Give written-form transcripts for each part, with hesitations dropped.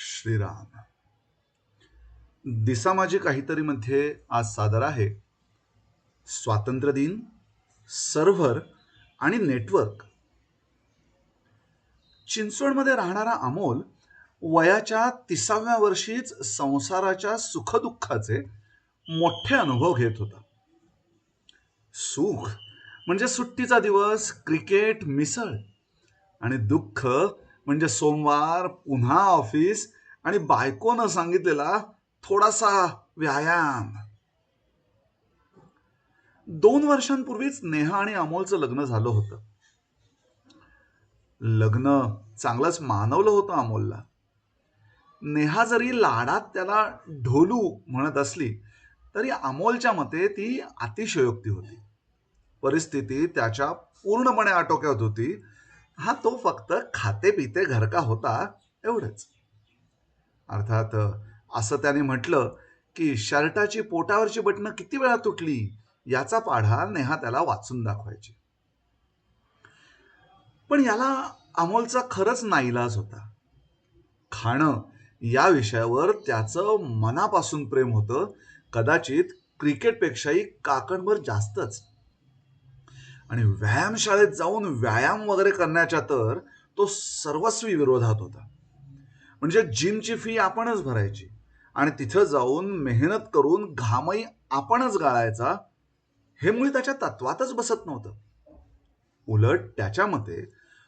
श्रीराम. दिसा माझी काहीतरी मध्ये आज सादर आहे स्वातंत्र्य दिन, सर्व्हर आणि नेटवर्क. चिंचवडमध्ये राहणारा अमोल वयाच्या 30व्या वर्षीच संसाराच्या सुखदुःखाचे मोठे अनुभव घेत होता. सुख म्हणजे सुट्टीचा दिवस, क्रिकेट, मिसळ, आणि दुःख म्हणजे सोमवार, पुन्हा ऑफिस आणि बायकोनं सांगितलेला थोडासा व्यायाम. 2 वर्षांपूर्वीच नेहा आणि अमोलचं लग्न झालं होतं. लग्न चांगलंच मानवलं होतं अमोलला. नेहा जरी लाडात त्याला ढोलू म्हणत असली तरी अमोलच्या मते ती अतिशयोक्ती होती. परिस्थिती त्याच्या पूर्णपणे आटोक्यात होती. हा तो फक्त खाते पिते घर का होता एवढंच. अर्थात असं त्याने म्हटलं की शर्टाची पोटावरची बटणं किती वेळा तुटली याचा पाढा नेहा त्याला वाचून दाखवायची. पण याला अमोलचा खरंच नाईलाज होता. खाणं या विषयावर त्याचं मनापासून प्रेम होतं, कदाचित क्रिकेटपेक्षाही काकणभर जास्तच. आणि व्यायामशाळेत जाऊन व्यायाम वगैरे करण्याच्या तर तो सर्वस्वी विरोधात होता. म्हणजे जिमची फी आपणच भरायची आणि तिथं जाऊन मेहनत करून घामही आपणच गाळायचा, हे मुळी त्याच्या तत्वातच बसत नव्हतं. उलट त्याच्या मते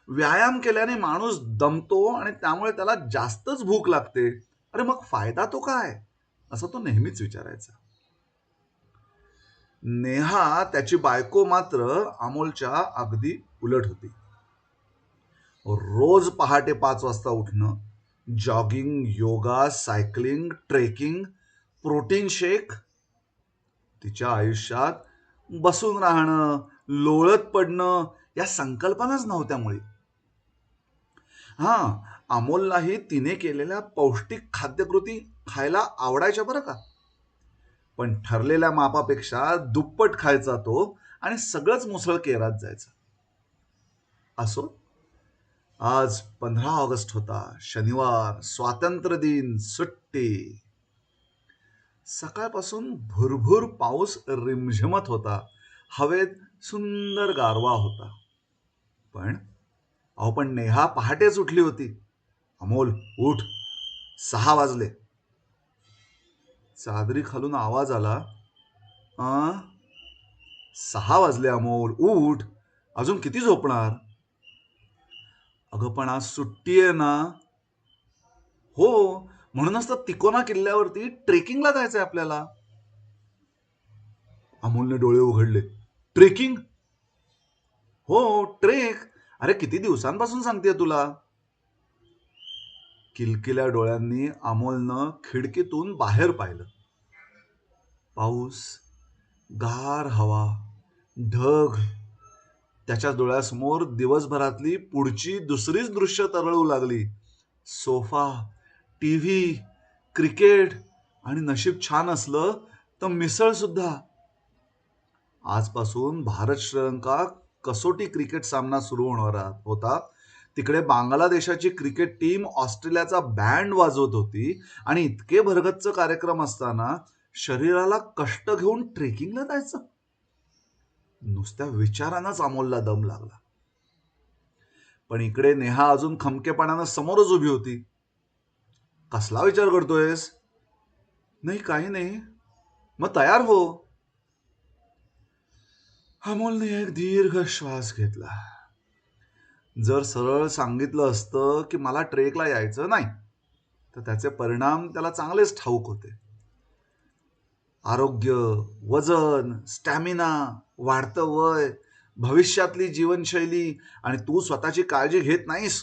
व्यायाम केल्याने माणूस दमतो आणि त्यामुळे त्याला जास्तच भूक लागते. अरे मग फायदा तो काय, असं तो नेहमीच विचारायचा. नेहा त्याची बायको मात्र अमोलच्या अगदी उलट होती. रोज पहाटे 5 वाजता उठणं, jogging, yoga, cycling, trekking, protein shake. तिच्या आयुष्यात बसून राहणं, लोळत पडणं या संकल्पनाच नव्हत्या मुळी. हा, अमोललाही तिने केलेल्या पौष्टिक खाद्यकृती खायला आवडायच्या बरं का. पण ठरलेल्या मापापेक्षा दुप्पट खायचा तो आणि सगळंच मुसळ केरात जायचं. असो, आज 15 ऑगस्ट होता, शनिवार, स्वातंत्र्य दिन, सुट्टी. सकाळपासून भुरभुर पाऊस रिमझिमत होता. हवेत सुंदर गारवा होता. पण नेहा पहाटेच उठली होती. अमोल उठ, 6 वाजले. चादरी खालून आवाज आला, 6 वाजले अमोल, उठ, अजून किती झोपणार? अगं पण आज सुट्टी आहे ना. हो, म्हणूनच तर तिकोना किल्ल्यावरती ट्रेकिंगला जायचंय आपल्याला. अमोलने डोळे उघडले. ट्रेकिंग? हो, ट्रेक. अरे किती दिवसांपासून सांगतेय तुला. किलकिल्या डोळ्यांनी अमोलनं खिडकीतून बाहेर पाहिलं. पाऊस, गार हवा, ढग. त्याच्या डोळ्यासमोर दिवसभरातली पुढची दुसरीच दृश्य तरळू लागली. सोफा, टीव्ही, क्रिकेट आणि नशीब छान असलं तर मिसळ सुद्धा. आजपासून भारत श्रीलंका कसोटी क्रिकेट सामना सुरू होणार होता. तिकडे बांगलादेशाची क्रिकेट टीम ऑस्ट्रेलियाचा बँड वाजवत होती आणि इतके भरगच्च कार्यक्रम असताना शरीराला कष्ट घेऊन ट्रेकिंगला जायचं. नुसत्या विचारानंच अमोलला दम लागला. पण इकडे नेहा अजून खमकेपणानं समोरच उभी होती. कसला विचार करतोयस? नाही, काही नाही. मग तयार हो. अमोलने एक दीर्घ श्वास घेतला. जर सरळ सांगितलं असतं की मला ट्रेकला यायचं नाही तर त्याचे परिणाम त्याला चांगलेच ठाऊक होते. आरोग्य, वजन, स्टॅमिना, वाढतं वय, भविष्यातली जीवनशैली आणि तू स्वतःची काळजी घेत नाहीस,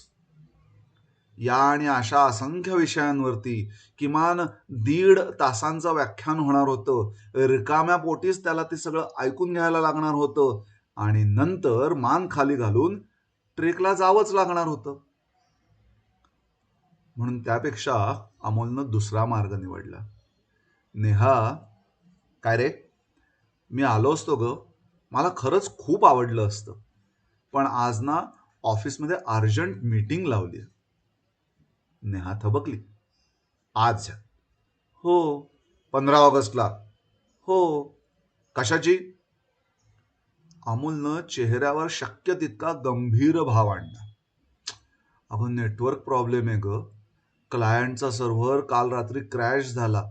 या आणि अशा असंख्य विषयांवरती किमान 1.5 तासांचं व्याख्यान होणार होतं. रिकाम्या पोटीच त्याला ते सगळं ऐकून घ्यायला लागणार होतं आणि नंतर मान खाली घालून ट्रेकला जावंच लागणार होतं. म्हणून त्यापेक्षा अमोलनं दुसरा मार्ग निवडला. नेहा, काय रे, मी आलो असतो ग, मला खरंच खूप आवडलं असतं, पण आज ना ऑफिसमध्ये अर्जंट मीटिंग लावली. नेहा थबकली. आज. हो. 15 ऑगस्टला. हो. कशाची? अमोलनं चेहऱ्यावर शक्य तितका गंभीर भाव आणला. अगं नेटवर्क प्रॉब्लेम आहे ग. क्लायंटचा सर्व्हर काल रात्री क्रॅश झाला.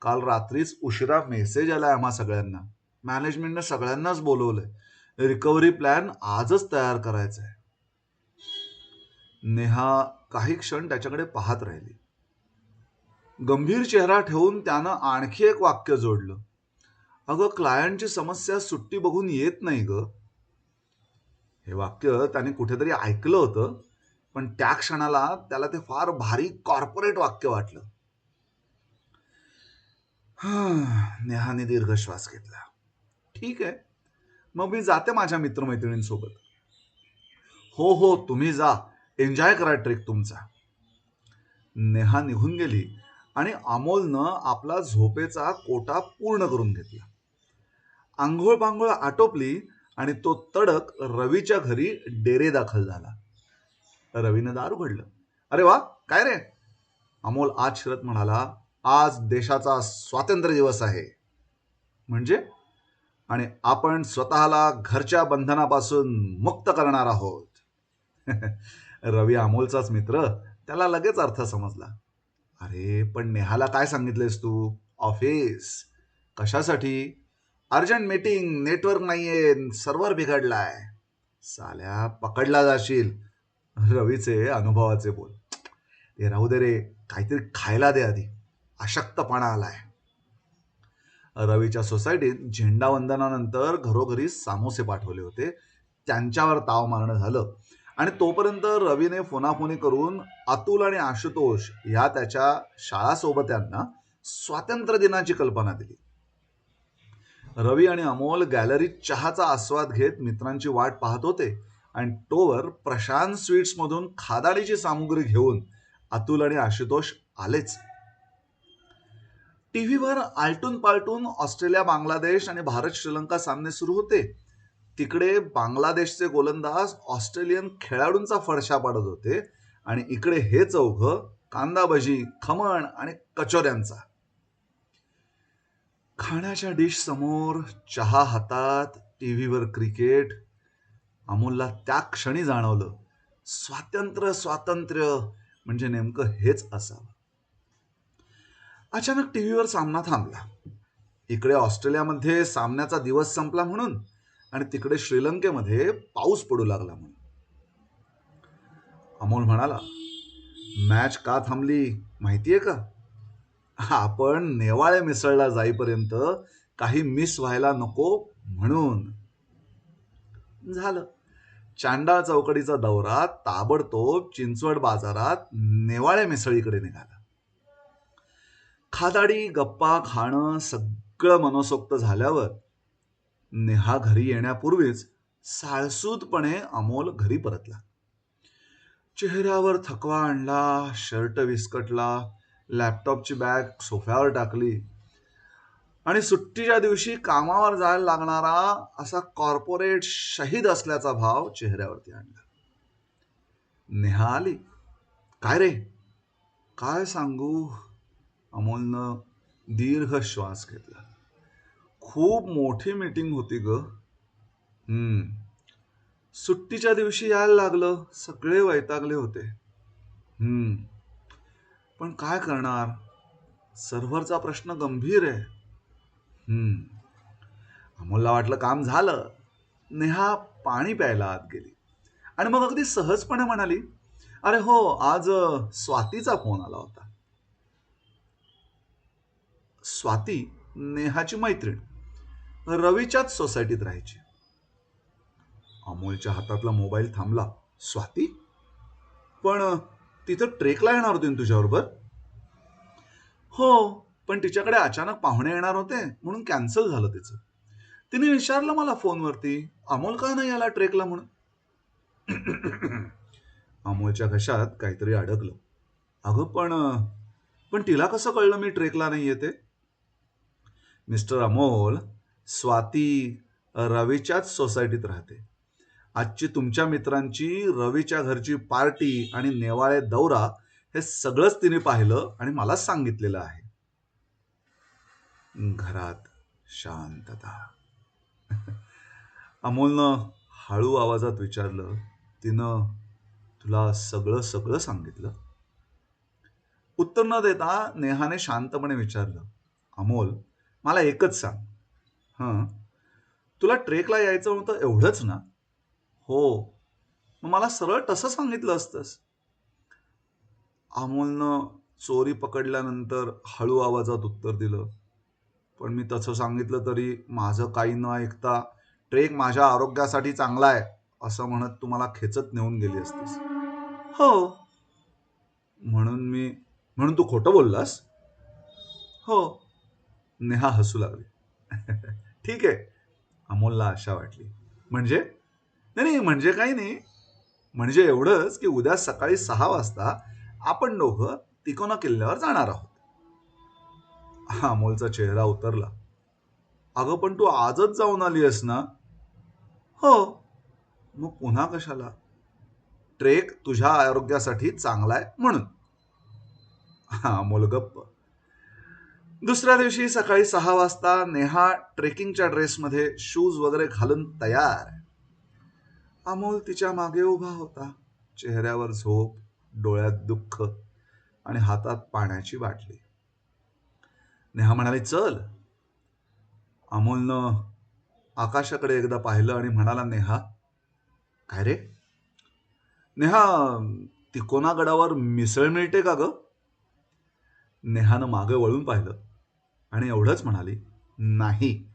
काल रात्रीच उशिरा मेसेज आलाय आम्हा सगळ्यांना. मॅनेजमेंटने सगळ्यांनाच बोलवलंय. रिकव्हरी प्लॅन आजच तयार करायचा आहे. नेहा काही क्षण त्याच्याकडे पाहत राहिली. गंभीर चेहरा ठेवून त्यानं आणखी एक वाक्य जोडलं. अगं क्लायंटची समस्या सुट्टी बघून येत नाही ग. हे वाक्य त्याने कुठेतरी ऐकलं होतं, पण त्या क्षणाला त्याला ते फार भारी कॉर्पोरेट वाक्य वाटलं. नेहाने दीर्घ श्वास घेतला. ठीक आहे, मग मी जाते माझ्या मित्रमैत्रिणींसोबत. हो हो, तुम्ही जा, एन्जॉय करा ट्रिप तुमचा. नेहा निघून गेली आणि अमोलनं आपला झोपेचा कोटा पूर्ण करून घेतला. आंघोळ पांघोळ आटोपली आणि तो तडक रवीच्या घरी डेरे दाखल झाला. रवीनं दार उघडलं. अरे वा, काय रे? अमोल आज शिरत म्हणाला, आज देशाचा स्वातंत्र्य दिवस आहे. म्हणजे? आणि आपण स्वतःला घरच्या बंधनापासून मुक्त करणार आहोत. रवी अमोलचाच मित्र, त्याला लगेच अर्थ समजला. अरे पण नेहाला काय सांगितलेस तू? ऑफिस कशासाठी? अर्जंट मीटिंग, नेटवर्क नाहीये, सर्व्हर बिघडलाय. साल्या पकडला जाशील. रवीचे अनुभवाचे बोल. ते राहू दे रे, काहीतरी खायला दे आधी, अशक्तपणा आलाय. रवीच्या सोसायटीत झेंडावंदनानंतर घरोघरी सामोसे पाठवले होते. त्यांच्यावर ताव मारणं झालं आणि तोपर्यंत रवीने फोनाफोनी करून अतुल आणि आशुतोष या त्याच्या शाळा सोबत्यांना स्वातंत्र्य दिनाची कल्पना दिली. रवी आणि अमोल गॅलरीत चहाचा आस्वाद घेत मित्रांची वाट पाहत होते आणि तोवर प्रशांत स्वीट्स मधून खादाडीची सामुग्री घेऊन अतुल आणि आशुतोष आलेच. टीव्हीवर आलटून पालटून ऑस्ट्रेलिया बांगलादेश आणि भारत श्रीलंका सामने सुरू होते. तिकडे बांगलादेशचे गोलंदाज ऑस्ट्रेलियन खेळाडूंचा फडशा पाडत होते आणि इकडे हे चौघं कांदा भजी, खमण आणि कचोऱ्यांचा. खाण्याच्या डिश समोर, चहा हातात, टीव्हीवर क्रिकेट. अमोलला त्या क्षणी जाणवलं, स्वातंत्र्य स्वातंत्र्य म्हणजे नेमकं हेच असावं. अचानक टीव्हीवर सामना थांबला. इकडे ऑस्ट्रेलियामध्ये सामन्याचा दिवस संपला म्हणून आणि तिकडे श्रीलंकेमध्ये पाऊस पडू लागला म्हणून. अमोल म्हणाला, मॅच का थांबली माहितीये का? आपण नेवाळे मिसळला जाईपर्यंत काही मिस व्हायला नको म्हणून. झालं. चांडाळ चौकडीचा दौरा ताबडतोब चिंचवड बाजारात नेवाळे मिसळीकडे निघाला. खादाडी, गप्पा, खाणं सगळं मनसोक्त झाल्यावर नेहा घरी येण्यापूर्वीच साळसूदपणे अमोल घरी परतला. चेहऱ्यावर थकवा आणला, शर्ट विस्कटला, लॅपटॉपची बॅग सोफ्यावर टाकली आणि सुट्टीच्या दिवशी कामावर जायला लागणारा असा कॉर्पोरेट शहीद असल्याचा भाव चेहऱ्यावरती आणला. नेहा आली. काय रे? काय सांगू? अमोलनं दीर्घ श्वास घेतला. खूप मोठी मीटिंग होती ग. सुट्टीच्या दिवशी यायला लागलं, सगळे वैतागले होते. पण काय करणार, सर्व्हरचा प्रश्न गंभीर आहे. अमोलला वाटलं काम झालं. नेहा पाणी प्यायला आत गेली आणि मग अगदी सहजपणे म्हणाली, अरे हो, आज स्वातीचा फोन आला होता. स्वाती नेहाची मैत्रीण, रवीच्याच सोसायटीत राहायची. अमोलच्या हातातला मोबाईल थांबला. स्वाती? पण तिथं ट्रेकला येणार होती तुझ्याबरोबर? हो, पण तिच्याकडे अचानक पाहुणे येणार होते म्हणून कॅन्सल झालं तिचं. तिने विचारलं मला फोनवरती, अमोल का नाही आला ट्रेकला म्हणून. अमोलच्या घशात काहीतरी अडकलं. अगं पण तिला कसं कळलं मी ट्रेकला नाही येते? मिस्टर अमोल, स्वाती रवीच्याच सोसायटीत राहते. आजची तुमच्या मित्रांची रवीच्या घरची पार्टी आणि नेवाळे दौरा हे सगळंच तिने पाहिलं आणि मला सांगितलेलं आहे. घरात शांतता. अमोलनं हळू आवाजात विचारलं, तिनं तुला सगळं सगळं सांगितलं? उत्तर न देता नेहाने शांतपणे विचारलं, अमोल, मला एकच सांग. हं, तुला ट्रेकला यायचं होतं एवढंच ना? हो. मग मला सरळ तसं सांगितलं असतंस. अमोलनं चोरी पकडल्यानंतर हळू आवाजात उत्तर दिलं, पण मी तसं सांगितलं तरी माझं काही न ऐकता ट्रेक माझ्या आरोग्यासाठी चांगला आहे असं म्हणत तू मला खेचत नेऊन गेली असतीस. हो. म्हणून तू खोटं बोललास? हो. नेहा हसू लागली. ठीक आहे. अमोलला आशा वाटली. म्हणजे? नाही नाही, म्हणजे काही नाही. म्हणजे एवढंच की उद्या सकाळी 6 वाजता आपण दोघं तिकोना किल्ल्यावर जाणार आहोत. अमोलचा चेहरा उतरला. अगं पण तू आजच जाऊन आली आहेस ना? हो. मग पुन्हा कशाला? ट्रेक तुझ्या आरोग्यासाठी चांगला आहे म्हणून. अमोल गप्प. दुसऱ्या दिवशी सकाळी 6 वाजता नेहा ट्रेकिंगच्या ड्रेसमध्ये शूज वगैरे घालून तयार. अमोल तिच्या मागे उभा होता. चेहऱ्यावर झोप, डोळ्यात दुःख आणि हातात पाण्याची बाटली. नेहा म्हणाली, चल. अमोलनं आकाशाकडे एकदा पाहिलं आणि म्हणाला, नेहा. काय रे? नेहा, तिकोना गडावर मिसळ मिळते का ग? नेहानं मागे वळून पाहिलं आणि एवढंच म्हणाली, नाही.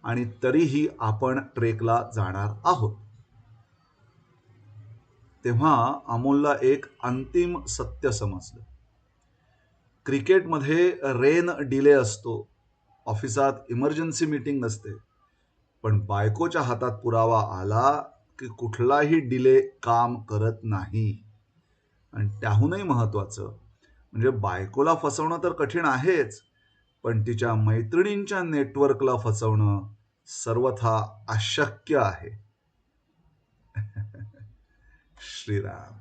आणि तरीही आपण ट्रेकला जाणार आहोत. तेव्हा अमोलला एक अंतिम सत्य समजलं. क्रिकेटमध्ये रेन डिले असतो, ऑफिसात इमर्जन्सी मीटिंग असते, पण बायकोच्या हातात पुरावा आला की कुठलाही डिले काम करत नाही. आणि त्याहूनही महत्वाचं म्हणजे बायकोला फसवणं तर कठीण आहेच, पण तिच्या मैत्रिणींच्या नेटवर्कला फसवणं सर्वथा अशक्य आहे. श्रीराम.